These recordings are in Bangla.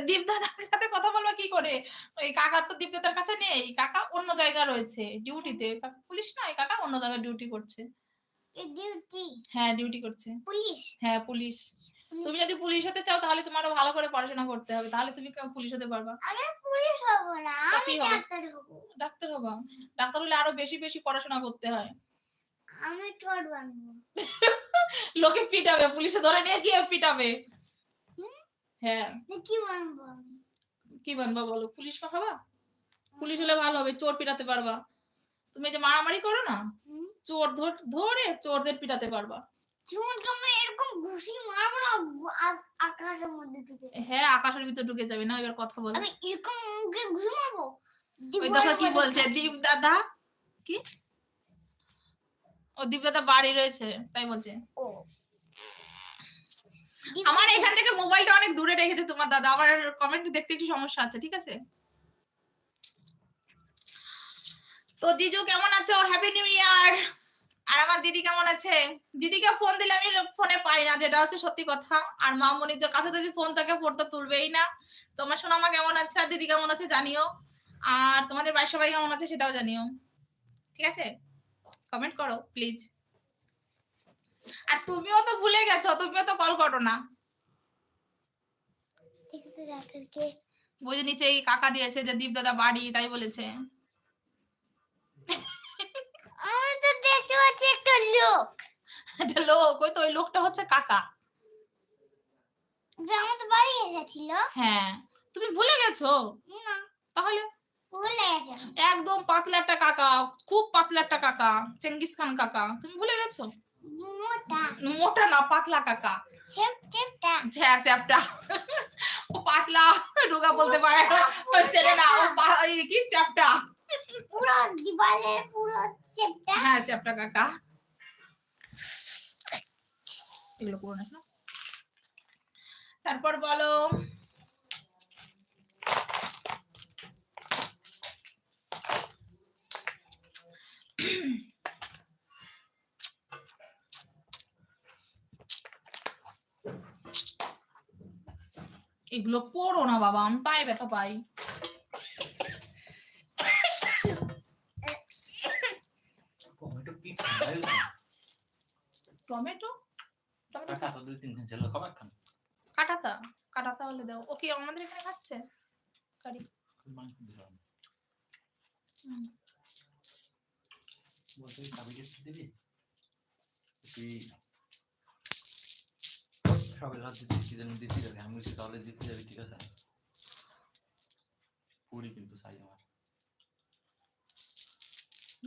দীপদাদার সাথে কথা বলবা কি করে? ওই কাকা তো দীপদাদার কাছে নেই। কাকা অন্য জায়গায় রয়েছে ডিউটিতে। পুলিশ না, এই কাকা অন্য জায়গায় ডিউটি করছে। ডিউটি? হ্যাঁ, ডিউটি করছে। পুলিশ? হ্যাঁ, পুলিশ। তুমি যদি পুলিশ হতে চাও তাহলে তোমারও ভালো করে পড়াশোনা করতে হবে। তাহলে তুমি পুলিশ হতে পারবা। আমি পুলিশ হব না, তা আমি কি হবে? ডাক্তার হব। ডাক্তার হবা? ডাক্তার হলে আরো বেশি, বেশি পড়াশোনা করতে হয়। আমি চোর বানবো। লোকে পিটাবে, পুলিশে ধরে নিয়ে গিয়ে পিটাবে। হ্যাঁ। কি বানবো আমি? কি বানবা বলো? পুলিশ হবা? পুলিশ হলে ভালো হবে, চোর পিটাতে পারবা। তুমি যে মারামারি করো না, চোর ধরে চোরদের পিটাতে পারবা। চোরকে আমি এরকম ঘুষি মারবো না, আকাশের মধ্যে ঢুকে। হ্যাঁ, আকাশের ভিতর ঢুকে যাবে না। এবার কথা বলো। আমি এরকম মুখে ঘুষি মারবো। ওই দেখো কি বলছে দীপ দাদা। কি? ও দীপ দাদা বাড়ি রয়েছে তাই বলছে। ও আমার এখান থেকে মোবাইলটা অনেক দূরে রেখেছে তোমার দাদা। আমার কমেন্ট দেখতে একটু সমস্যা আছে, ঠিক আছে? তো জিজু কেমন আছো? Happy new year. আর আমার দিদি কেমন আছে? দিদিকে ফোন দিলে আমি ফোনে পাই না, যেটা হচ্ছে সত্যি কথা। আর মামনিদের কাছে যদি ফোন থাকে ফোন তো তুলবেই না। তোমার সোনামা কেমন আছে আর দিদি কেমন আছে জানিও। আর তোমাদের বাড়ির সবাই কেমন আছে সেটাও জানিও, ঠিক আছে? কমেন্ট করো প্লিজ। আর তুমিও তো ভুলে গেছো, তুমিও তো কল করো না। ওই যে নিচে এই কাকা দিয়েছে যে দীপ দাদা বাড়ি তাই বলেছে। আমি তো দেখতে পাচ্ছি একটা লোক। একটা লোক? ওই তো ওই লোকটা হচ্ছে কাকা। যে আমাদের বাড়ি এসেছিল। হ্যাঁ, তুমি ভুলে গেছো? না। তাহলে ভুলে গেছো? একদম পাতলা একটা কাকা, খুব পাতলা একটা কাকা, চেঙ্গিস খান কাকা। তুমি ভুলে গেছো? মোটা। মোটা না, পাতলা কাকা। চ্যাপটা। হ্যাঁ, চ্যাপটা। ও পাতলা রোগা বলতে পারে চেনে না, ও কি চ্যাপটা। পুরো দিবালের পুরো চ্যাপটা। হ্যাঁ, চ্যাপটা কাকা। এগুলো পুরো না। তারপর বলো। এগুলো পড়ো না বাবা, আমি পায়ে ব্যথা পাই। টমেটো কাটাতা কাটাতা হলে দাও। ওকে আমাদের এখানে খাচ্ছে কারি। সবাই রাতে দিচ্ছি যেন দিচ্ছি যাবে, আমি বলছি তাহলে দিতে যাবে, ঠিক আছে? পুরি কিন্তু চাই আমার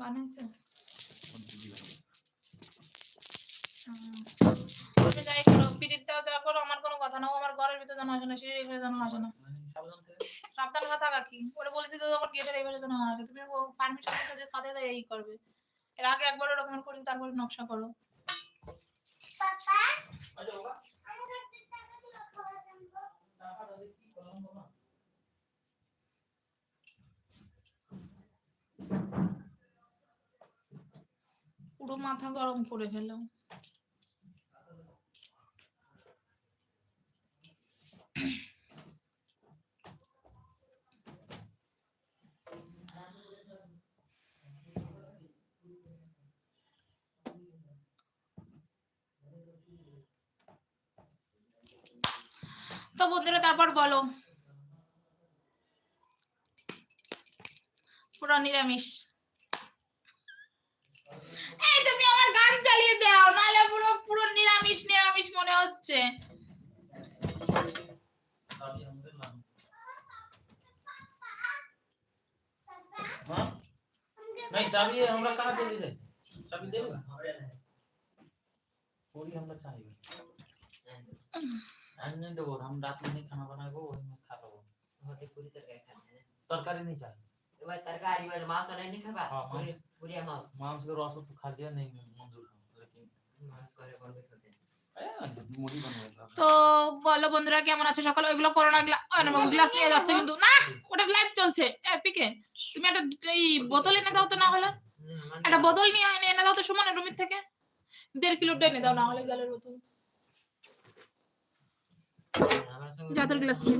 বানাইছে। যাই করো, পিরিতটাও যা করো, আমার কোনো কথা না। আমার ঘরের ভিতরে যেন আসে না, সিঁড়ির ভিতরে যেন আসে না। সাবধান কথা কাকি। ওরে বলেছি তো আমার গেটের এইভাবে যেন আসে। তুমি পারমিশন দিতে যে সাথে এই করবে। এর আগে একবার ওরকম করি, তারপরে নকশা করো। পাপা পুরো মাথা গরম করে ফেললাম। তো বন্ধুরা তারপর বলো। পুরো নিরামিষ। এই তুমি আমার গান চালিয়ে দাও, নাহলে পুরো পুরো নিরামিষ নিরামিষ মনে হচ্ছে। नहीं चाबी हमरा कहाँ दे दे, चाबी दे पूरी हमरा चाहिए। अन्य देबो, हम रात में नहीं खाना बनाएबो, वही में खा लेबो। होते पूरी तरकारी खाना है, तरकारी नहीं चाहिए। तो भाई तरकारी में मांस नहीं खाबा? पूरी पूरी मांस, मांस के रस तो खा लिया, नहीं मंजूर है, लेकिन मांस करे बनबे सकते हैं। मुड़ी बनवाएगा। তো বলো বন্ধুরা কেমন আছো সকালে? ওইগুলো করো না, গ্লাস নিয়ে যাচ্ছে কিন্তু না, ওটা লাইভ চলছে। পিকে তুমি একটা এই বোতল এনে দাও তো, না হলে একটা বোতল নিয়ে এনে দাও তো সুমনের রুমের থেকে। 1.5 কিলো এনে দাও, না হলে জলের বোতল। যাদের গ্লাস নিয়ে